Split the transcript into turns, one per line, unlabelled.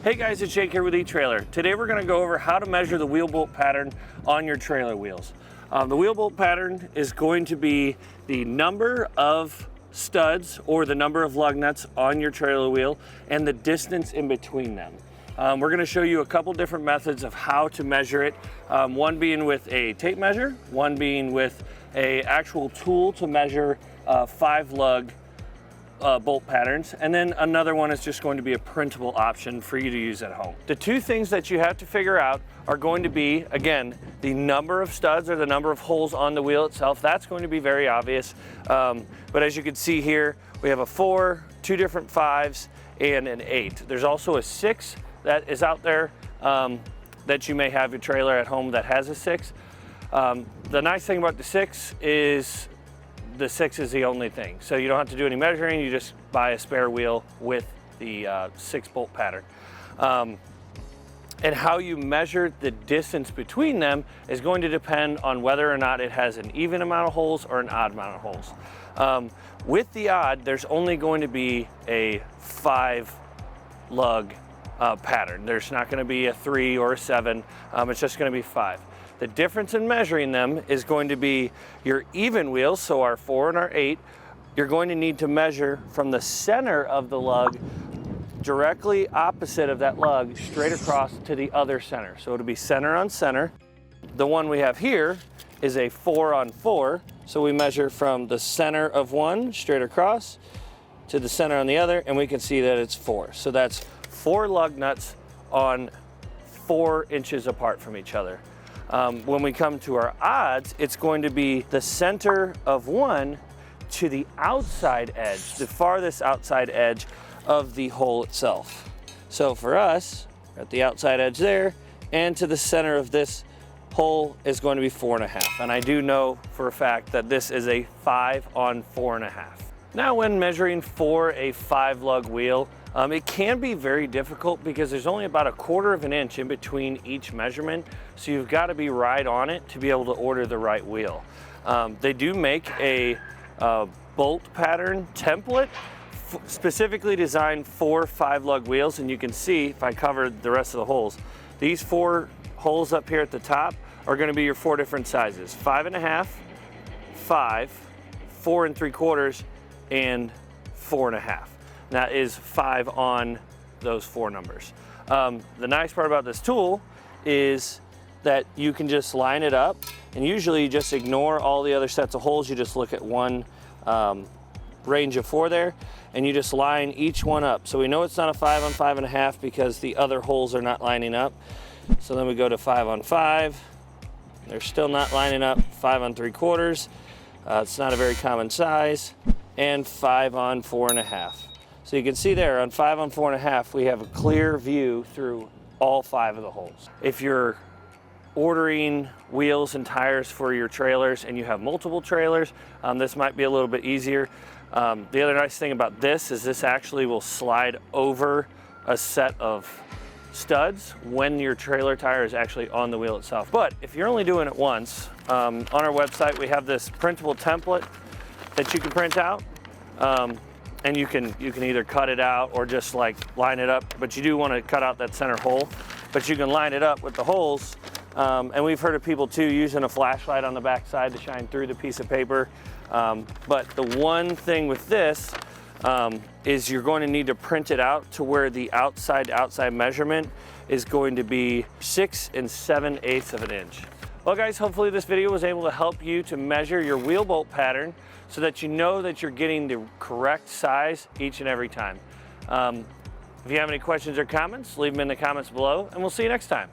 Hey guys, it's Jake here with eTrailer. Today we're going to go over how to measure the wheel bolt pattern on your trailer wheels. The wheel bolt pattern is going to be the number of studs or the number of lug nuts on your trailer wheel and the distance in between them. We're going to show you a couple different methods of how to measure it. One being with a tape measure, one being with an actual tool to measure 5 lug bolt patterns, and then another one is just going to be a printable option for you to use at home. The two things that you have to figure out are going to be, again, the number of studs or the number of holes on the wheel itself. That's going to be very obvious, but as you can see here, we have a 4, 2 different 5s, and an 8. There's also a 6 that is out there that you may have your trailer at home that has a 6. The nice thing about the 6 is the 6 is the only thing. So you don't have to do any measuring, you just buy a spare wheel with the 6 bolt pattern. And how you measure the distance between them is going to depend on whether or not it has an even amount of holes or an odd amount of holes. With the odd, there's only going to be a 5 lug pattern. There's not going to be a 3 or a 7, it's just going to be 5. The difference in measuring them is going to be your even wheels, so our 4 and our 8, you're going to need to measure from the center of the lug directly opposite of that lug straight across to the other center. So it'll be center on center. The one we have here is a 4 on 4, so we measure from the center of one straight across to the center on the other, and we can see that it's 4. So that's 4 lug nuts on 4 inches apart from each other. When we come to our odds, it's going to be the center of one to the outside edge, the farthest outside edge of the hole itself. So for us, at the outside edge there, and to the center of this hole is going to be 4.5. And I do know for a fact that this is a 5 on 4.5. Now when measuring for a 5 lug wheel, it can be very difficult because there's only about 1/4 of an inch in between each measurement, so you've got to be right on it to be able to order the right wheel. They do make a bolt pattern template specifically designed for 5 lug wheels, and you can see, if I covered the rest of the holes, these 4 holes up here at the top are going to be your 4 different sizes: 5.5, 5, 4 3/4, and 4.5. That is 5 on those 4 numbers. The nice part about this tool is that you can just line it up, and usually you just ignore all the other sets of holes. You just look at one range of 4 there, and you just line each one up. So we know it's not a 5 on 5.5 because the other holes are not lining up. So then we go to 5 on 5. They're still not lining up. 5 on 3/4. It's not a very common size. And 5 on 4.5. So you can see there on 5 on 4.5, we have a clear view through all 5 of the holes. If you're ordering wheels and tires for your trailers and you have multiple trailers, this might be a little bit easier. The other nice thing about this is this actually will slide over a set of studs when your trailer tire is actually on the wheel itself. But if you're only doing it once, on our website we have this printable template that you can print out. And you can either cut it out or just like line it up, but you do want to cut out that center hole, but you can line it up with the holes. And we've heard of people too using a flashlight on the back side to shine through the piece of paper. But the one thing with this is you're going to need to print it out to where the outside measurement is going to be 6 7/8 of an inch. Well guys, hopefully this video was able to help you to measure your wheel bolt pattern so that you know that you're getting the correct size each and every time. If you have any questions or comments, leave them in the comments below, and we'll see you next time.